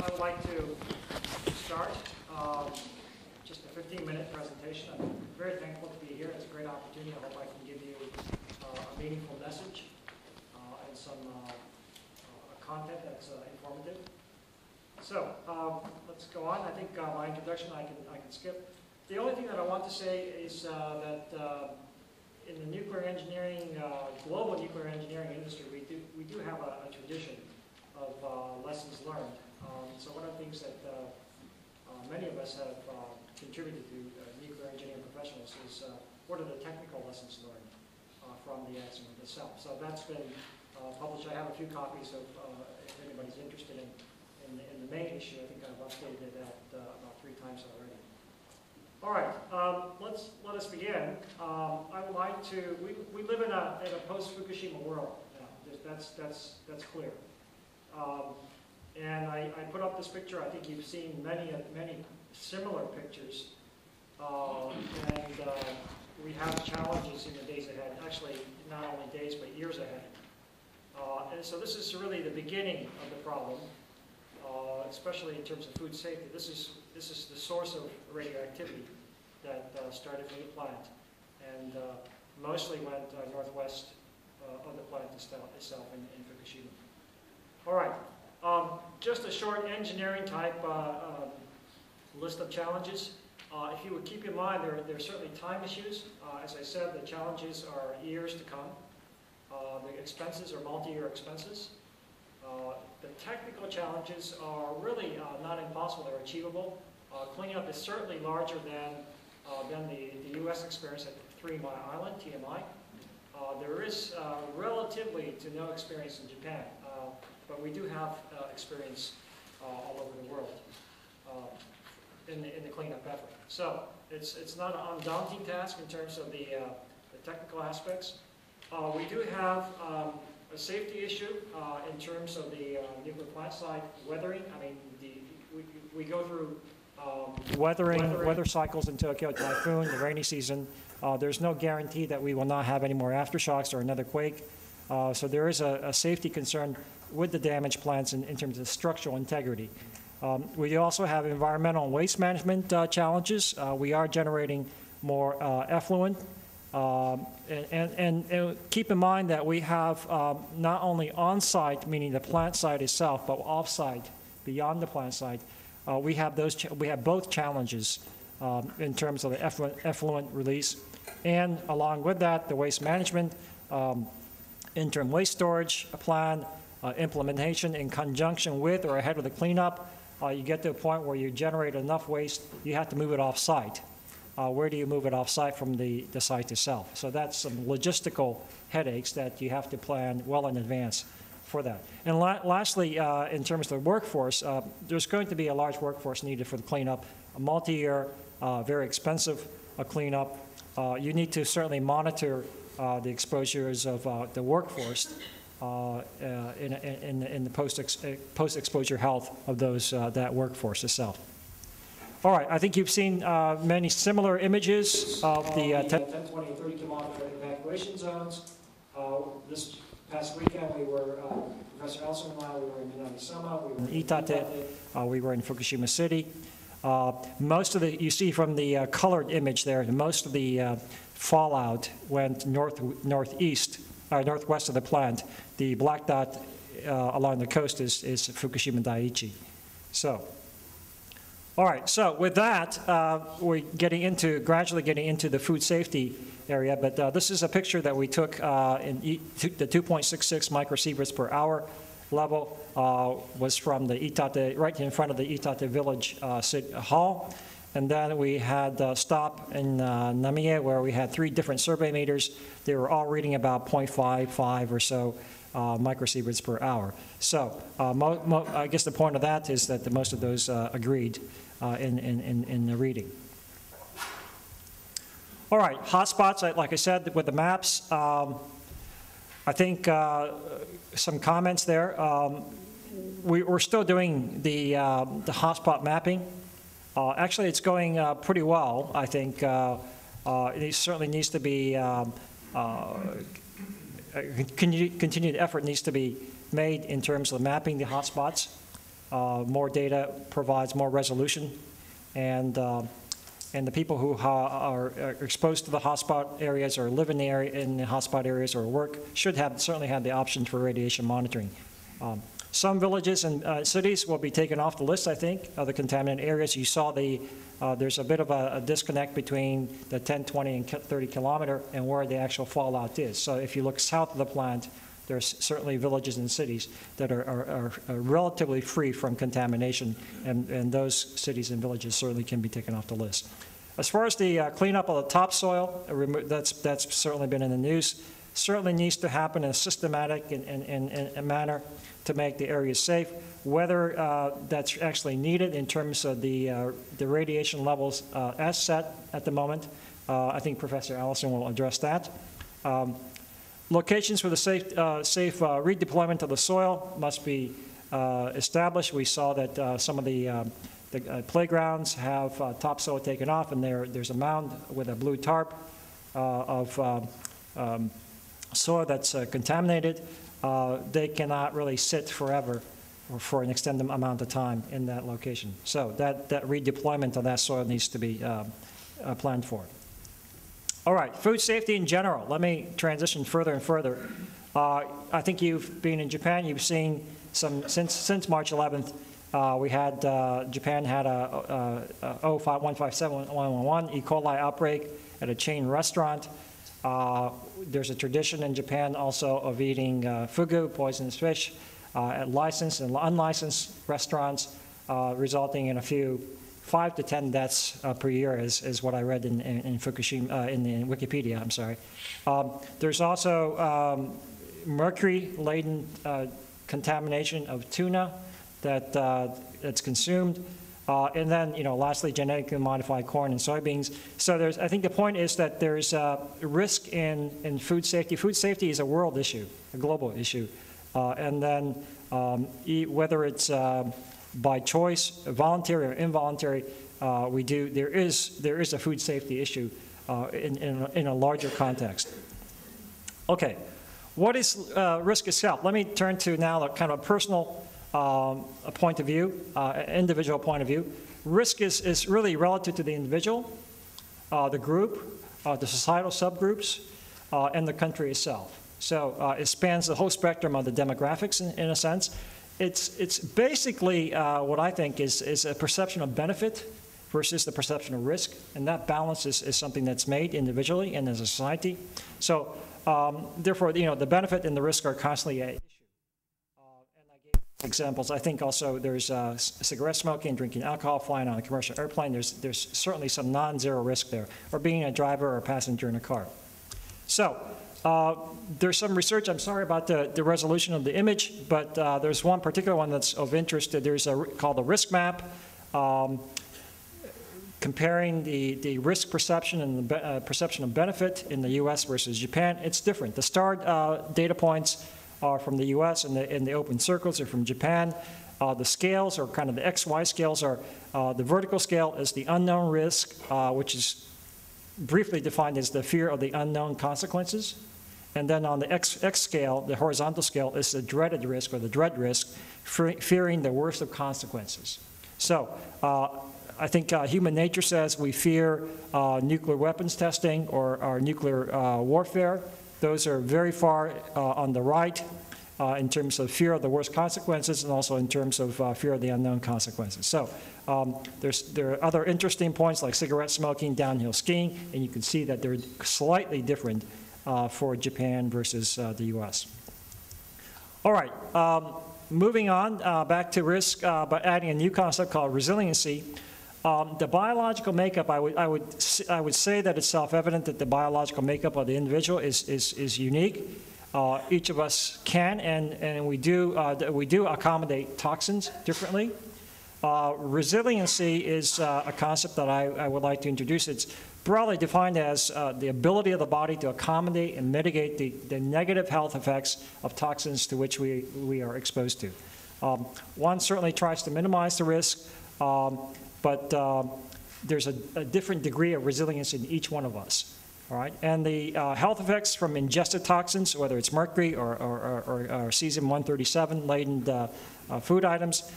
I would like to start just a 15-minute presentation. I'm very thankful to be here. It's a great opportunity. I hope I can give you a meaningful message and some content that's informative. So let's go on. I think my introduction I can skip. The only thing that I want to say is that in the nuclear engineering, global nuclear engineering industry, we do have a tradition of lessons learned. So one of the things that many of us have contributed to nuclear engineering professionals is what are the technical lessons learned from the accident itself. So that's been published. I have a few copies of, if anybody's interested in the main issue. I think I've updated it about 3 times already. All right, let us begin. I would like to. We live in a post-Fukushima world now. That's clear. And I put up this picture. I think you've seen many similar pictures. And we have challenges in the days ahead. Actually, not only days but years ahead. And so this is really the beginning of the problem. Especially in terms of food safety. This is the source of radioactivity that started from the plant, and mostly went northwest of the plant itself in Fukushima. All right, just a short engineering type list of challenges. If you would keep in mind, there are certainly time issues. As I said, the challenges are years to come. The expenses are multi-year expenses. The technical challenges are really not impossible, they're achievable. Cleanup is certainly larger than the U.S. experience at 3 Mile Island, TMI. There is relatively to no experience in Japan, but we do have experience all over the world in the cleanup effort. So it's not an undaunting task in terms of the technical aspects. We do have a safety issue in terms of the nuclear plant site weathering. I mean, we go through weather cycles in Tokyo, typhoon, the rainy season. There's no guarantee that we will not have any more aftershocks or another quake. So there is a safety concern with the damaged plants in terms of structural integrity. We also have environmental and waste management challenges. We are generating more effluent. And keep in mind that we have not only on-site, meaning the plant site itself, but off-site, beyond the plant site. We have both challenges in terms of the effluent release, and along with that, the waste management, interim waste storage plan, implementation in conjunction with or ahead of the cleanup. You get to a point where you generate enough waste, you have to move it off-site. Where do you move it off-site from the site itself? So that's some logistical headaches that you have to plan well in advance for that. And lastly, in terms of the workforce, there's going to be a large workforce needed for the cleanup, a multi-year, very expensive cleanup. You need to certainly monitor the exposures of the workforce in the post-exposure health of those that workforce itself. All right, I think you've seen many similar images of the 10, 20, and 30 kilometer evacuation zones. This past weekend, we were, Professor Allison and I, we were in Minagisama, we were in Idaho, we were in Fukushima City. Most of the, you see from the colored image there, most of the fallout went northwest of the plant. The black dot along the coast is Fukushima Daiichi. So. All right, so with that, we're gradually getting into the food safety area, but this is a picture that we took in the 2.66 microsieverts per hour level, was from the Itate, right in front of the Itate village city hall. And then we had a stop in Namie where we had 3 different survey meters. They were all reading about 0.55 or so microsieverts per hour. So I guess the point of that is that most of those agreed in the reading. All right, hotspots, like I said, with the maps. I think some comments there. We're still doing the hotspot mapping. Actually, it's going pretty well, I think. It certainly needs to be continued effort needs to be made in terms of mapping the hotspots. more data provides more resolution, and the people who are exposed to the hotspot areas or live in the hotspot areas or work should certainly have the option for radiation monitoring. Some villages and cities will be taken off the list, I think, of the contaminated areas. You saw there's a bit of a disconnect between the 10, 20, and 30 kilometer and where the actual fallout is. So if you look south of the plant, there's certainly villages and cities that are relatively free from contamination, and those cities and villages certainly can be taken off the list. As far as the cleanup of the topsoil, that's certainly been in the news. Certainly needs to happen in a systematic and manner to make the areas safe. Whether that's actually needed in terms of the radiation levels as set at the moment, I think Professor Allison will address that. Locations for the safe redeployment of the soil must be established. We saw that some of the playgrounds have topsoil taken off, and there's a mound with a blue tarp of soil that's contaminated. They cannot really sit forever or for an extended amount of time in that location. So that redeployment of that soil needs to be planned for. All right, food safety in general. Let me transition further and further. I think you've been in Japan. You've seen since March 11th. We had Japan had a 157.111 E. coli outbreak at a chain restaurant. There's a tradition in Japan also of eating fugu, poisonous fish, at licensed and unlicensed restaurants, resulting in 5 to 10 deaths per year is what I read in Fukushima, in Wikipedia, I'm sorry. There's also mercury-laden contamination of tuna that's consumed. And then, lastly, genetically modified corn and soybeans. So I think the point is that there's a risk in food safety. Food safety is a world issue, a global issue. And then whether it's by choice, voluntary or involuntary, there is a food safety issue in a larger context. Okay, what is risk itself? Let me turn to now a kind of a personal point of view, individual point of view. Risk is really relative to the individual, the group, the societal subgroups, and the country itself. So it spans the whole spectrum of the demographics in a sense. It's basically what I think is a perception of benefit versus the perception of risk, and that balance is something that's made individually and as a society. So therefore, the benefit and the risk are constantly at issue. And I gave examples. I think also there's cigarette smoking, drinking alcohol, flying on a commercial airplane. There's certainly some non-zero risk there, or being a driver or a passenger in a car. So there's some research. I'm sorry about the resolution of the image, but there's one particular one that's of interest. There's called the risk map, comparing the risk perception and the perception of benefit in the U.S. versus Japan. It's different. The star data points are from the U.S. and the open circles are from Japan. The scales, or kind of the XY scales, are the vertical scale is the unknown risk, which is briefly defined as the fear of the unknown consequences. And then on the X scale, the horizontal scale, is the dreaded risk, or the dread risk, fearing the worst of consequences. So I think human nature says we fear nuclear weapons testing or nuclear warfare. Those are very far on the right in terms of fear of the worst consequences, and also in terms of fear of the unknown consequences. So there are other interesting points like cigarette smoking, downhill skiing, and you can see that they're slightly different for Japan versus the U.S. All right, moving on back to risk, but adding a new concept called resiliency. The biological makeup, I would say that it's self-evident that the biological makeup of the individual is unique. Each of us can and we do accommodate toxins differently. Resiliency is a concept that I would like to introduce. It's broadly defined as the ability of the body to accommodate and mitigate the negative health effects of toxins to which we are exposed to. One certainly tries to minimize the risk, but there's a different degree of resilience in each one of us. All right, and the health effects from ingested toxins, whether it's mercury or cesium-137 laden food items,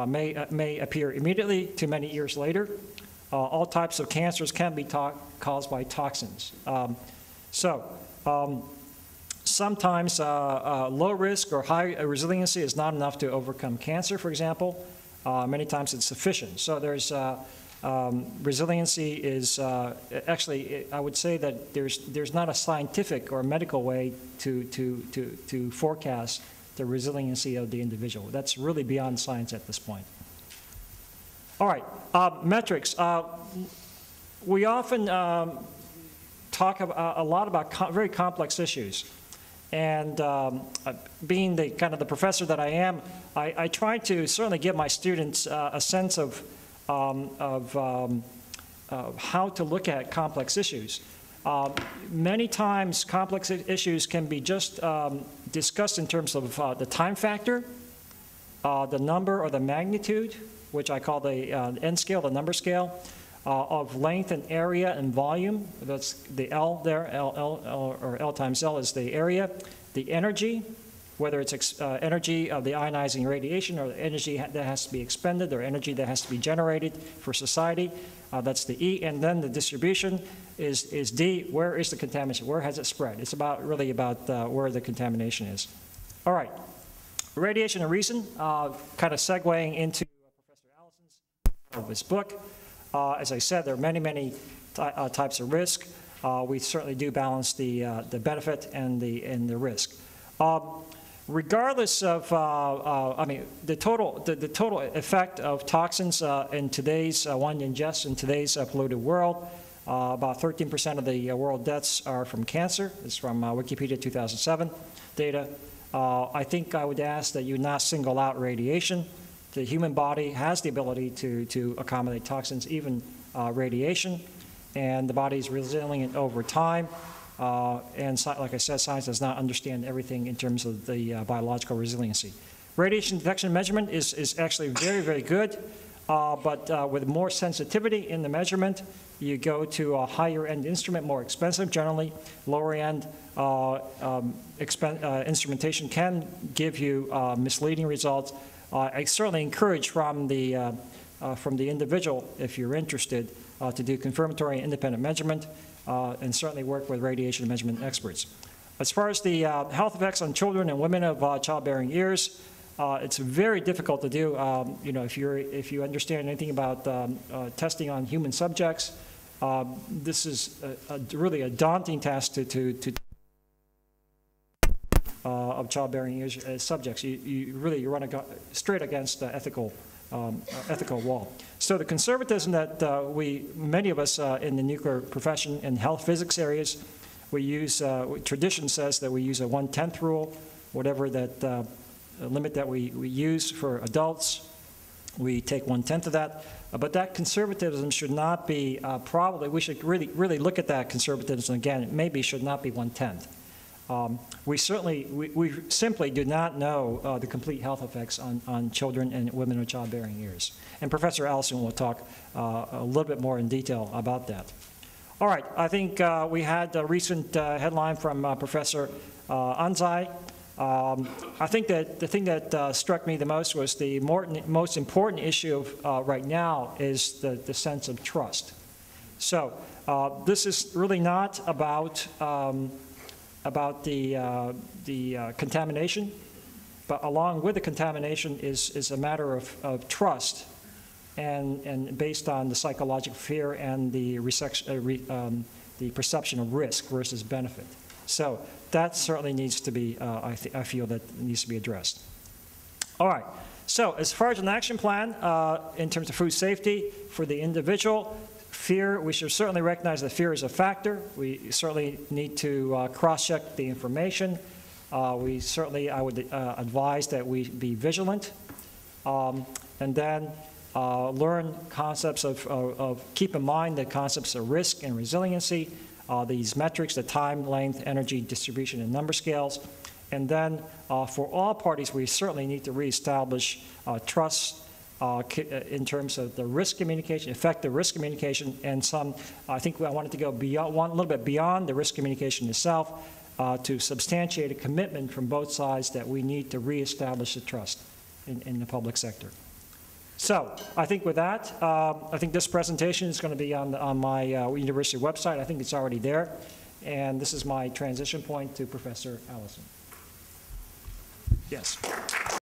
may appear immediately to many years later. All types of cancers can be caused by toxins. Sometimes low risk or high resiliency is not enough to overcome cancer, for example. Many times it's sufficient. So there's resiliency is actually, I would say that there's not a scientific or medical way to forecast the resiliency of the individual. That's really beyond science at this point. All right, metrics. We often talk a lot about very complex issues. And being the kind of the professor that I am, I try to certainly give my students a sense of how to look at complex issues. Many times, complex issues can be just discussed in terms of the time factor, the number or the magnitude, which I call the N scale, the number scale, of length and area and volume. That's the L there, L times L is the area. The energy, whether it's energy of the ionizing radiation or the energy that has to be expended or energy that has to be generated for society, that's the E. And then the distribution is D. Where is the contamination? Where has it spread? It's really about where the contamination is. All right. Radiation and reason, kind of segueing into Professor Allison's of his book. As I said, there are many types of risk. We certainly do balance the benefit and the risk. Regardless of, I mean, the total effect of toxins in today's one ingests in today's polluted world, about 13% of the world deaths are from cancer. It's from Wikipedia 2007 data. I think I would ask that you not single out radiation. The human body has the ability to accommodate toxins, even radiation, and the body is resilient over time. And like I said, science does not understand everything in terms of the biological resiliency. Radiation detection and measurement is actually very good, but with more sensitivity in the measurement, you go to a higher end instrument, more expensive generally. Lower end instrumentation can give you misleading results. I certainly encourage from the individual, if you're interested, to do confirmatory and independent measurement, and certainly work with radiation measurement experts. As far as the health effects on children and women of childbearing years, it's very difficult to do. You know, if you understand anything about testing on human subjects, this is really a daunting task of childbearing years subjects. You really run straight against the ethical wall. So the conservatism that many of us in the nuclear profession and health physics areas, we use, tradition says that we use a 1/10 rule, whatever that limit that we use for adults, we take 1/10 of that. But that conservatism should not be, probably, we should really look at that conservatism again. It maybe should not be 1/10. We simply do not know the complete health effects on children and women of childbearing years. And Professor Allison will talk a little bit more in detail about that. All right, I think we had a recent headline from Professor Anzai. I think that the thing that struck me the most was the most important issue of, right now is the sense of trust. So this is really not about the contamination, but along with the contamination is a matter of trust, and based on the psychological fear and the perception of risk versus benefit. So that certainly needs to be, I feel that needs to be addressed. All right, so as far as an action plan in terms of food safety for the individual, fear, we should certainly recognize that fear is a factor. We certainly need to cross-check the information. I would advise that we be vigilant, and then learn concepts keep in mind the concepts of risk and resiliency, these metrics, the time, length, energy, distribution, and number scales. And then for all parties, we certainly need to reestablish trust in terms of the risk communication, effective risk communication, and I think I wanted to go beyond, a little bit beyond the risk communication itself to substantiate a commitment from both sides that we need to reestablish the trust in the public sector. So I think with that, I think this presentation is going to be on my university website. I think it's already there. And this is my transition point to Professor Allison. Yes.